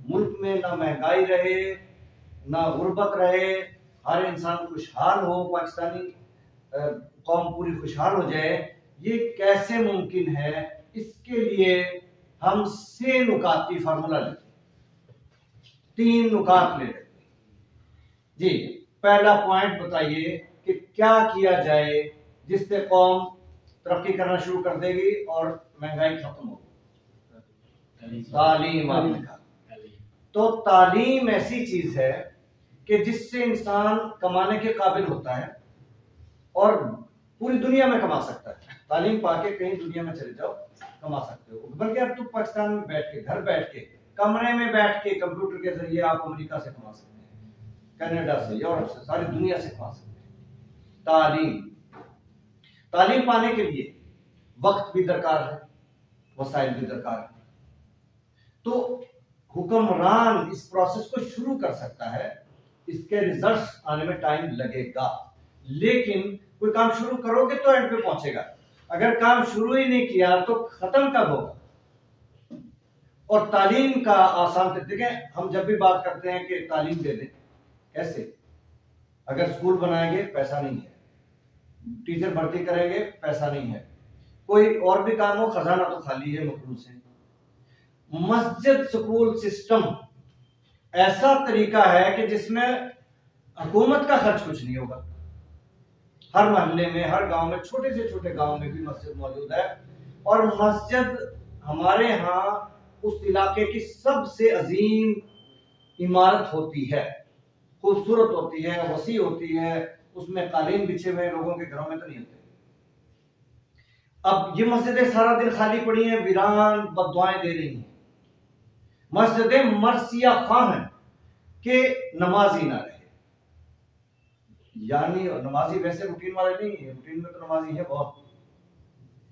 मुल्क में ना महंगाई रहे, ना गुर्बत रहे, हर इंसान खुशहाल हो, पाकिस्तानी कौम पूरी खुशहाल हो जाए, ये कैसे मुमकिन है? इसके लिए हम 6 नुकात की फार्मूला लेते हैं, 3 नुकात ले लेते हैं जी। पहला पॉइंट बताइए कि क्या किया जाए जिससे कौम तरक्की करना शुरू कर देगी और महंगाई खत्म होगी? तालीम। आपने कहा तो तालीम ऐसी चीज है कि जिससे इंसान कमाने के काबिल होता है और पूरी दुनिया में कमा सकता है। तालीम पाके कहीं दुनिया में चले जाओ, कमा सकते हो। बल्कि अब तो पाकिस्तान में बैठ के, घर बैठ के, कमरे में बैठ के कंप्यूटर के जरिए आप अमेरिका से कमा सकते हैं, कनाडा से, यूरोप से, सारी दुनिया से कमा सकते हैं। तालीम पाने के लिए वक्त भी दरकार है, वसाइल भी दरकार है। तो हुक्मरान इस प्रोसेस को शुरू कर सकता है, इसके रिजल्ट्स आने में टाइम लगेगा, लेकिन कोई काम शुरू करोगे तो एंड पे पहुंचेगा। अगर काम शुरू ही नहीं किया तो खत्म कब होगा? और तालीम का आसान तरीका, हम जब भी बात करते हैं कि तालीम दे दें, कैसे? अगर स्कूल बनाएंगे पैसा नहीं है, टीचर भर्ती करेंगे पैसा नहीं है, कोई और भी काम हो खजाना तो खाली है मखलूस है। मस्जिद स्कूल सिस्टम ऐसा तरीका है कि जिसमें हुकूमत का खर्च कुछ नहीं होगा। हर मोहल्ले में, हर गांव में, छोटे से छोटे गांव में भी मस्जिद मौजूद है। और मस्जिद हमारे यहाँ उस इलाके की सबसे अजीम इमारत होती है, खूबसूरत होती है, वसी होती है, उसमें कालीन बिछे हुए लोगों के घरों में तो नहीं होते। अब ये मस्जिदें सारा दिन खाली पड़ी हैं, वीरान बददुआएं दे रही हैं। मस्जिदें मरसिया खां हैं कि नमाजी ना रहे, यानी नमाजी वैसे रूटीन वाले नहीं है, रूटीन में तो नमाजी है बहुत,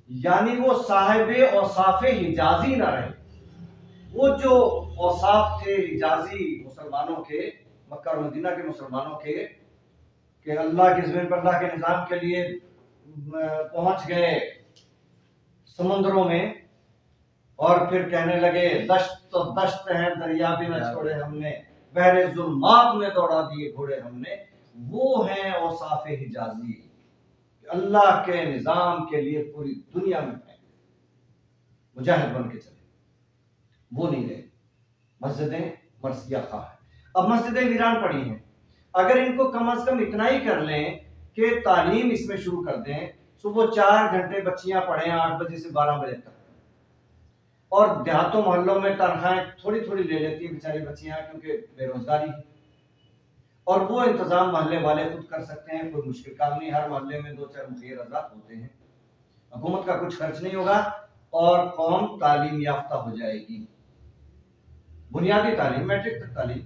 यानी वो साहिबे औसाफे हिजाजी ना रहे। वो जो औसाफ थे हिजाजी मुसलमानों के, मक्का और मदीना के मुसलमानों के, कि अल्लाह की ज़मीन पर अल्लाह के निज़ाम के लिए पहुंच गए समुद्रों में और फिर कहने लगे दश्त तो दश्त है, दरिया भी न छोड़े हमने, बहरे जुल्मात में दौड़ा दिए घोड़े हमने। वो हैं औसाफे हिजाजी, अल्लाह के निज़ाम के लिए पूरी दुनिया में मुजाहिद बन के चले। वो नहीं रहे, मस्जिदें मरसिया खा है। अब मस्जिदें वीरान पड़ी हैं, अगर इनको कम से कम इतना ही कर लें कि तालीम इसमें शुरू कर दें, सुबह 4 घंटे बच्चियां पढ़ें 8 बजे से 12 बजे तक, और देहातों मोहल्लों में तनख्वाहें थोड़ी थोड़ी ले लेती हैं बेचारी बच्चियां क्योंकि बेरोजगारी है, और वो इंतजाम मोहल्ले वाले खुद कर सकते हैं, कोई मुश्किल काम नहीं। हर मोहल्ले में 2-4 मुखिया आजाद होते हैं, हुकूमत का कुछ खर्च नहीं होगा और कौम तालीम याफ्ता हो जाएगी। बुनियादी तालीम, मैट्रिक तक तालीम।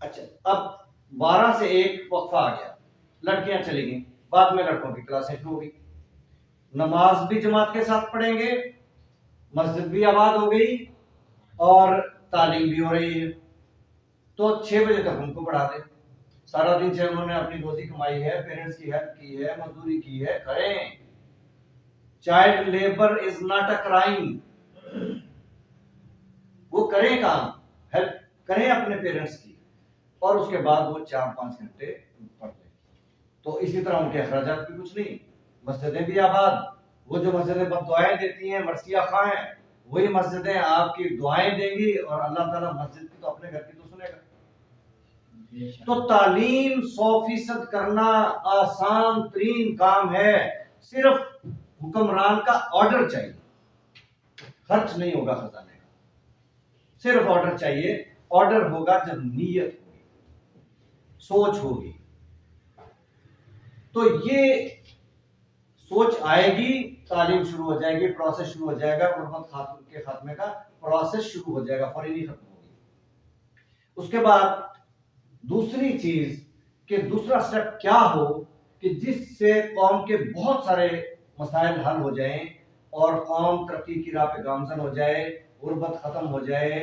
अच्छा, अब 12 से 1 वक्फा आ गया, लड़कियां चली गई, बाद में लड़कों की क्लासें शुरू हो गई, नमाज भी जमात के साथ पढ़ेंगे, मस्जिद भी आबाद हो गई और तालीम भी हो रही है। तो 6 बजे तक उनको पढ़ा दे, सारा दिन से उन्होंने अपनी रोजी कमाई है, पेरेंट्स की हेल्प की है, मजदूरी की है, करें। Child labour is not a crime, वो करें काम, हेल्प करें अपने पेरेंट्स की, और उसके बाद वो 4-5 घंटे पढ़ लें। तो इसी तरह उनके अखराजात भी कुछ नहीं, मस्जिदें भी आबाद। वो जो मस्जिदें दुआएं देती हैं मरसिया खां हैं, वही मस्जिदें आपकी दुआएं देंगी और अल्लाह ताला मस्जिद की तो अपने घर की तो सुनेगा। तो तालीम 100% करना आसान तरीन काम है, सिर्फ हुक्मरान का ऑर्डर चाहिए, खर्च नहीं होगा खजाने का, सिर्फ ऑर्डर चाहिए। ऑर्डर होगा जब नीयत होगी, सोच होगी, तो ये सोच आएगी, तालीम शुरू हो जाएगी, प्रोसेस शुरू हो जाएगा, गुर्बत के खात्मे का प्रोसेस शुरू हो जाएगा, फौरी नहीं खत्म होगी। उसके बाद दूसरी चीज कि दूसरा स्टेप क्या हो कि जिससे कौम के बहुत सारे मसाइल हल हो जाएं और कौम तरक्की की राह पे गामजन हो जाए, गुर्बत खत्म हो जाए,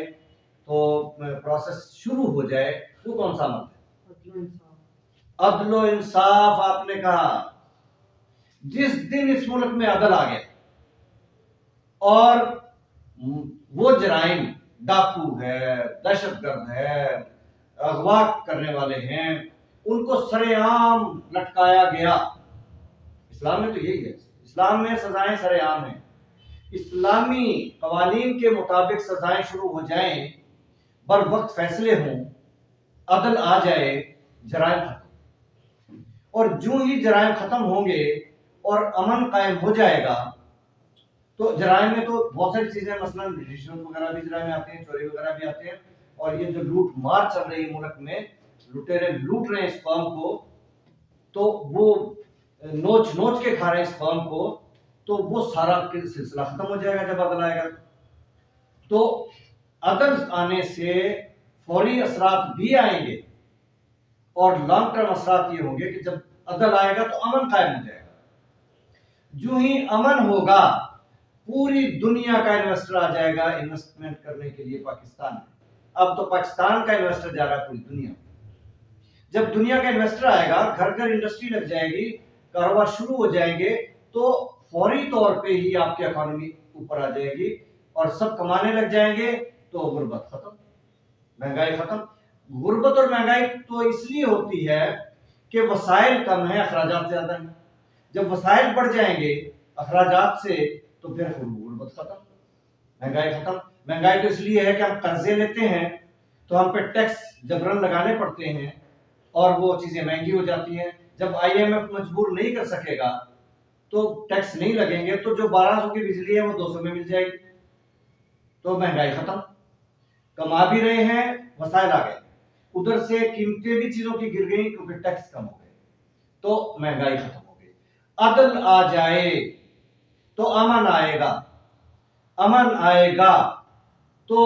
तो प्रोसेस शुरू हो जाए। वो कौन सा अमल है? अदलो इंसाफ। आपने कहा जिस दिन इस मुल्क में अदल आ गया और वो जराइम डाकू है, दहशतगर्द है, अगवा करने वाले हैं, उनको सरेआम लटकाया गया। इस्लाम में तो यही है, इस्लाम में सजाएं सरेआम है। इस्लामी कवानीन के मुताबिक सजाएं शुरू हो जाएं, बर वक्त फैसले हों, अदल आ जाए, जराइम खत्म। और जो ही जराइम खत्म होंगे और अमन कायम हो जाएगा, तो जराइम में तो बहुत सारी चीजें, मसलन रिश्वत वगैरह भी जराइम में आते हैं, चोरी वगैरह भी आते हैं। और ये जो लूट मार चल रही है मुल्क में, लुटेरे लूट रहे हैं इस कौम को, तो वो नोच नोच के खा रहे हैं इस कौम को, तो वो सारा सिलसिला खत्म हो जाएगा जब अदल आएगा। तो अदल आने से फौरी असरात भी आएंगे और लॉन्ग टर्म असरात ये होंगे कि जब अदल आएगा तो अमन कायम हो जाएगा। जो ही अमन होगा, पूरी दुनिया का इन्वेस्टर आ जाएगा इन्वेस्टमेंट करने के लिए पाकिस्तान में। अब तो पाकिस्तान का इन्वेस्टर जा रहा है पूरी दुनिया में। जब दुनिया का इन्वेस्टर आएगा, घर घर इंडस्ट्री लग जाएगी, कारोबार शुरू हो जाएंगे, तो फौरी तौर पे ही आपकी इकोनॉमी ऊपर आ जाएगी और सब कमाने लग जाएंगे, तो गुर्बत खत्म, महंगाई खत्म। गुर्बत और महंगाई तो इसलिए होती है कि वसाइल कम है, अखराजात ज्यादा है। जब वसाइल बढ़ जाएंगे अखराजात से, तो फिर गुर्बत खत्म, महंगाई खत्म। महंगाई तो इसलिए है कि हम कर्जे लेते हैं, तो हम पे टैक्स जबरन लगाने पड़ते हैं और वो चीजें महंगी हो जाती हैं। जब IMF मजबूर नहीं कर सकेगा तो टैक्स नहीं लगेंगे, तो जो 1200 की बिजली है वो 200 में मिल जाएगी, तो महंगाई खत्म। कमा भी रहे हैं, वसाइल आ गए, उधर से कीमतें भी चीजों की गिर गई क्योंकि टैक्स कम हो गए, तो महंगाई खत्म हो गई। अदल आ जाए तो अमन आएगा, अमन आएगा तो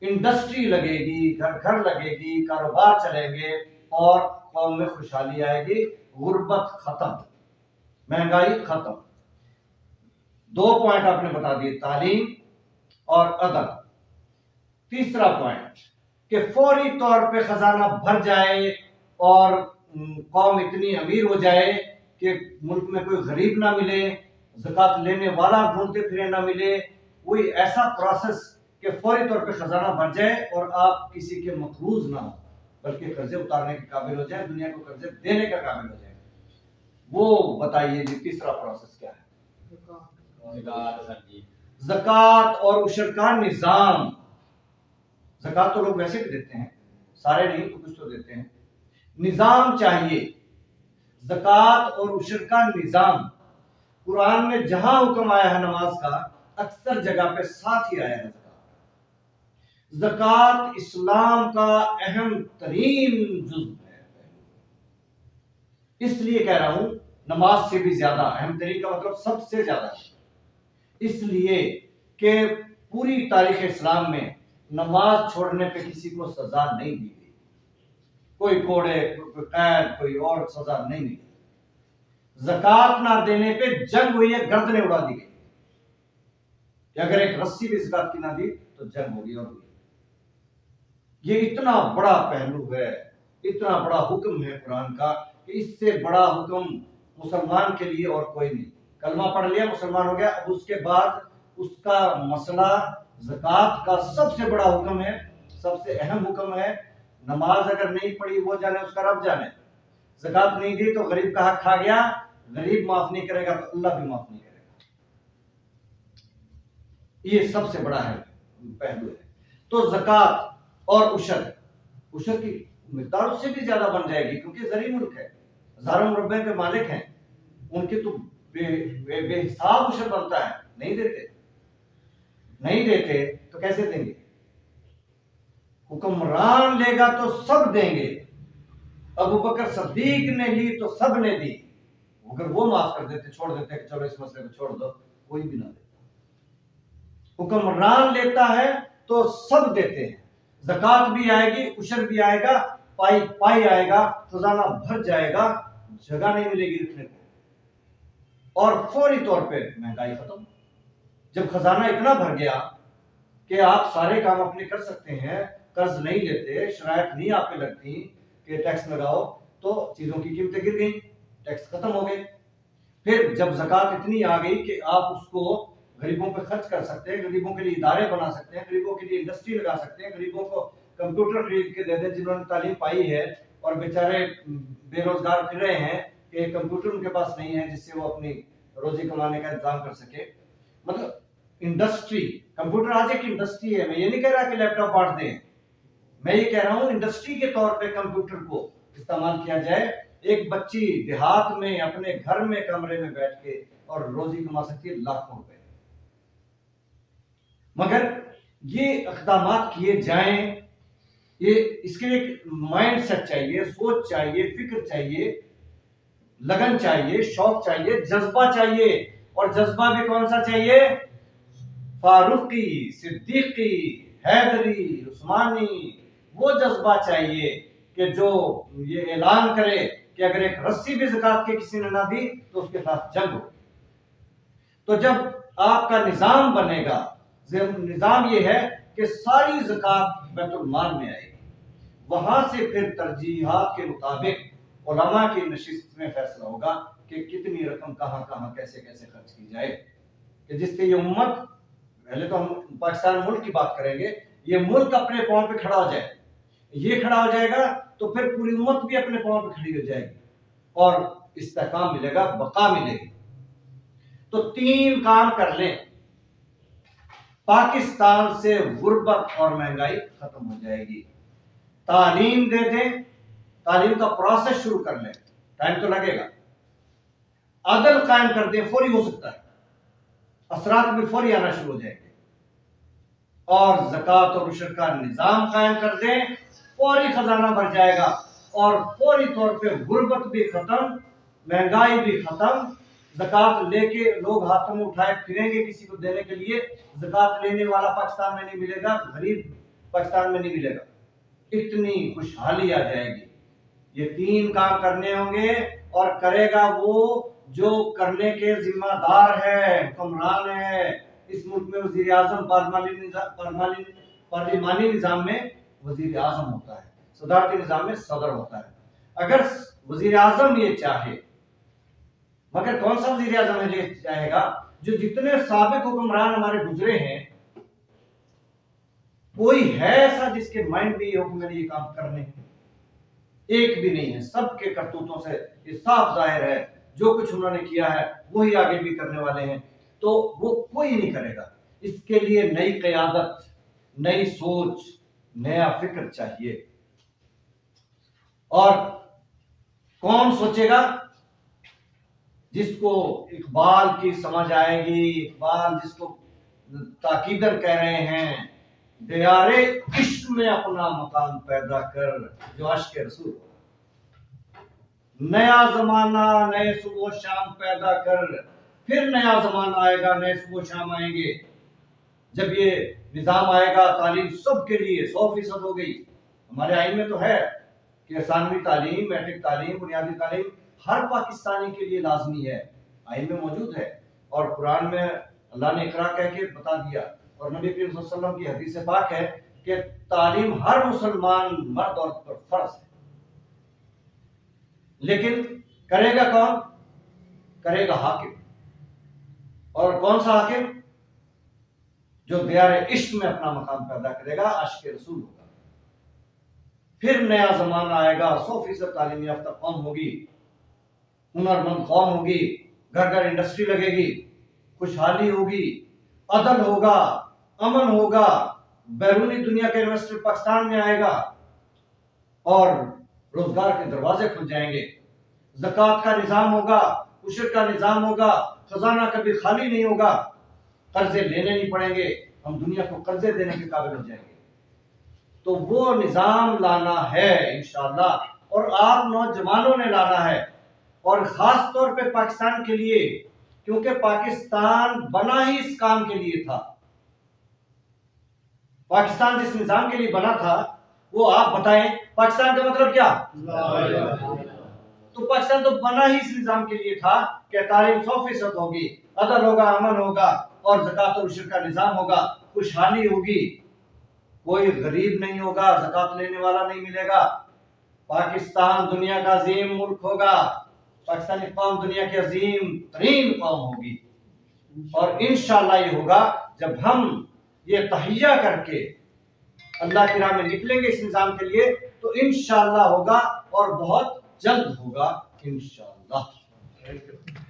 इंडस्ट्री लगेगी, घर घर लगेगी, कारोबार चलेंगे और कौम में खुशहाली आएगी, गुर्बत खत्म, महंगाई खत्म। 2 पॉइंट आपने बता दिए, तालीम और अदल। तीसरा पॉइंट कि फौरी तौर पे खजाना भर जाए और कौम इतनी अमीर हो जाए कि मुल्क में कोई गरीब ना मिले, ज़कात लेने वाला ढूंढते फिरे ना मिले। कोई ऐसा प्रोसेस कि फौरी तौर पे खजाना भर जाए और आप किसी के मकरूज ना हो, बल्कि कर्जे उतारने के काबिल हो जाए, दुनिया को कर्जे देने का काबिल हो जाए। वो बताइए जी, तीसरा प्रोसेस क्या है? ज़कात और उशर का निजाम। ज़कात तो लोग वैसे भी देते हैं, सारे नहीं तो कुछ तो देते हैं। निजाम चाहिए, ज़कात और उशर का निजाम। कुरान में जहां हुक्म आया है नमाज का, अक्सर जगह पे साथ ही आया है ज़कात। ज़कात इस्लाम का अहम तरीन जुज़ है, इसलिए कह रहा हूं नमाज से भी ज्यादा अहम तरीन का मतलब सबसे ज्यादा है, इसलिए कि पूरी तारीख इस्लाम में नमाज छोड़ने पे किसी को सजा नहीं दी गई, कोई कोड़े, कोई कैद, कोई और सजा नहीं मिली। ज़कात ना देने पे जंग हुई है, गर्दनें उड़ा दी गई कि अगर एक रस्सी भी ज़कात की ना दी तो जंग होगी और हुई। ये इतना बड़ा पहलू है, इतना बड़ा हुक्म है कुरान का कि इससे बड़ा हुक्म मुसलमान के लिए और कोई नहीं। कलमा पढ़ लिया, मुसलमान हो गया, अब उसके बाद उसका मसला ज़कात का सबसे बड़ा हुक्म है, सबसे अहम हुक्म है। नमाज अगर नहीं पढ़ी वो जाने, उसका रब जाने। ज़कात नहीं दी तो गरीब का हक खा गया, गरीब माफ नहीं करेगा तो अल्लाह भी माफ नहीं करेगा। ये सबसे बड़ा है पहलू है। तो ज़कात और उशर की मिकदार उससे भी ज्यादा बन जाएगी, क्योंकि ज़री मुल्क है, हजारों मुरब्बे के मालिक हैं, उनके तो बेहिसाब उशर बनता है। नहीं देते तो कैसे देंगे? हुक्मरान लेगा तो सब देंगे। अबू बकर सिद्दीक ने ली तो सब ने दी, अगर वो माफ कर देते, छोड़ देते कि चलो इस मसले को छोड़ दो, कोई भी ना देता। हुक्मरान लेता है तो सब देते हैं, ज़कात भी आएगी, उशर भी आएगा, पाई पाई आएगा, खजाना भर जाएगा, जगह नहीं मिलेगी रखने को, और फौरी तौर पे महंगाई खत्म। जब खजाना इतना भर गया कि आप सारे काम अपने कर सकते हैं, कर्ज नहीं लेते, शरायत नहीं आप पे लगती कि टैक्स लगाओ, तो चीजों की कीमतें गिर गई, टैक्स खत्म हो गए। फिर जब ज़कात इतनी आ गई कि आप उसको गरीबों पे खर्च कर सकते हैं, गरीबों के लिए इदारे बना सकते हैं, गरीबों के लिए इंडस्ट्री लगा सकते हैं, गरीबों को कंप्यूटर खरीद के दे दें जिन्होंने तालीम पाई है और बेचारे बेरोजगार फिर रहे हैं कि कंप्यूटर उनके पास नहीं है जिससे वो अपनी रोजी कमाने का इंतजाम कर सके। मतलब इंडस्ट्री, कंप्यूटर आज एक इंडस्ट्री है। मैं ये नहीं कह रहा कि लैपटॉप बांट दें, मैं ये कह रहा हूँ इंडस्ट्री के तौर पे कंप्यूटर को इस्तेमाल किया जाए। एक बच्ची देहात में अपने घर में कमरे में बैठ के और रोजी कमा सकती है लाखों रुपए। मगर ये इक़दाम किए जाएं, ये इसके लिए माइंड सेट चाहिए, सोच चाहिए, फिक्र चाहिए, लगन चाहिए, शौक चाहिए, जज्बा चाहिए। और जज्बा भी कौन सा चाहिए? फारूकी, सिद्दीकी, हैदरी, उस्मानी, वो जज्बा चाहिए कि जो ये ऐलान करे कि अगर एक रस्सी भी ज़कात के किसी ने ना दी तो उसके साथ जंग हो। तो जब आपका निजाम बनेगा, निजाम ये है कि सारी ज़कात बैतुल माल में आएगी, वहां से फिर तरजीहात के मुताबिक उलमा की नशिस्त में फैसला होगा कि कितनी रकम कहां कहां कैसे कैसे खर्च की जाए, कि जिससे ये उम्मत, पहले तो हम पाकिस्तान मुल्क की बात करेंगे, ये मुल्क अपने पांव पे खड़ा हो जाए। ये खड़ा हो जाएगा तो फिर पूरी उम्मत भी अपने पांव पे खड़ी हो जाएगी और इस्तेकाम मिलेगा, बका मिलेगी। तो 3 काम कर लें, पाकिस्तान से गुर्बत और महंगाई खत्म हो जाएगी। तालीम दे दें, तालीम का प्रोसेस शुरू कर लें, टाइम तो लगेगा। अदल कायम कर दें, फौरी हो सकता है, असरात भी फौरी आना शुरू हो जाएंगे। और ज़कात और उशर का निजाम कायम कर दें, फौरी खजाना भर जाएगा और फौरी तौर पे गुर्बत भी खत्म, महंगाई भी खत्म। ज़कात लेके लोग हाथों में उठाए फिरेंगे किसी को देने के लिए, ज़कात लेने वाला पाकिस्तान में नहीं मिलेगा, गरीब पाकिस्तान में नहीं मिलेगा। इतनी खुशहाली आ जाएगी। ये 3 काम करने होंगे और करेगा वो जो करने के जिम्मेदार है, हुक्मरान है। इस मुल्क में वजीर आजम पार्लिमानी निजाम में वजीर आजम होता है, सदारती निजाम में सदर होता है। अगर वजीर आजम ये चाहे, मगर कौन सा वजीर आजम है ये चाहेगा? जो जितने साबिक हुक्मरान हमारे गुजरे हैं, कोई है ऐसा जिसके माइंड में ये हो कि मैंने ये काम करने? एक भी नहीं है। सबके करतूतों से ये साफ जाहिर है, जो कुछ उन्होंने किया है वही आगे भी करने वाले हैं। तो वो कोई नहीं करेगा। इसके लिए नई क़यादत, नई सोच, नया फिक्र चाहिए। और कौन सोचेगा? जिसको इकबाल की समझ आएगी, इकबाल जिसको ताकीदन कह रहे हैं, दियारे इश्क में अपना मकान पैदा कर, जो अश्क रसूल। नया जमाना, नए सुबह शाम पैदा कर, फिर नया जमाना आएगा, नए सुबह शाम आएंगे। जब ये निजाम आएगा, तालीम सबके लिए 100% हो गई। हमारे आइन में तो है कि सानवी तालीम, मैट्रिक तालीम, बुनियादी तालीम हर पाकिस्तानी के लिए लाजमी है, आइन में मौजूद है। और कुरान में अल्लाह ने इकरा कह के बता दिया, और नबी करीम सल्लल्लाहु अलैहि वसल्लम की हदीस पाक है कि तालीम हर मुसलमान मर्द औरत पर फर्ज है। लेकिन करेगा कौन? करेगा हाकिम। और कौन सा हाकिम? जो दियारे इश्क में अपना मकाम पैदा करेगा, आशिक रसूल होगा। फिर नया जमाना आएगा, 100% तालीम याफ्ता कौम होगी, हुनरमंद कौम होगी, घर घर इंडस्ट्री लगेगी, खुशहाली होगी, अदल होगा, अमन होगा, बैरूनी दुनिया के इन्वेस्टर पाकिस्तान में आएगा और रोजगार के दरवाजे खुल जाएंगे। ज़कात का निजाम होगा, उशर का निजाम होगा, खजाना कभी खाली नहीं होगा, कर्जे लेने नहीं पड़ेंगे, हम दुनिया को कर्जे देने के काबिल हो जाएंगे। तो वो निजाम लाना है इंशाअल्लाह, और आप नौजवानों ने लाना है, और खास तौर पे पाकिस्तान के लिए, क्योंकि पाकिस्तान बना ही इस काम के लिए था। पाकिस्तान जिस निजाम के लिए बना था, वो आप बताएं पाकिस्तान का मतलब क्या? तो पाकिस्तान तो बना ही इस निजाम के लिए था कि तालीम 100% होगी, अदल होगा, अमन होगा, और ज़कात और उशर का निजाम होगा, खुशहाली होगी, कोई गरीब नहीं होगा, ज़कात लेने वाला नहीं मिलेगा। पाकिस्तान दुनिया का अजीम मुल्क होगा, पाकिस्तानी कौम दुनिया की अजीम तरीन कौम होगी। और इंशाअल्लाह ये होगा जब हम ये तहैया करके अल्लाह की राह में निकलेंगे इस निजाम के लिए, तो इंशाअल्लाह होगा और बहुत जल्द होगा इंशाअल्लाह।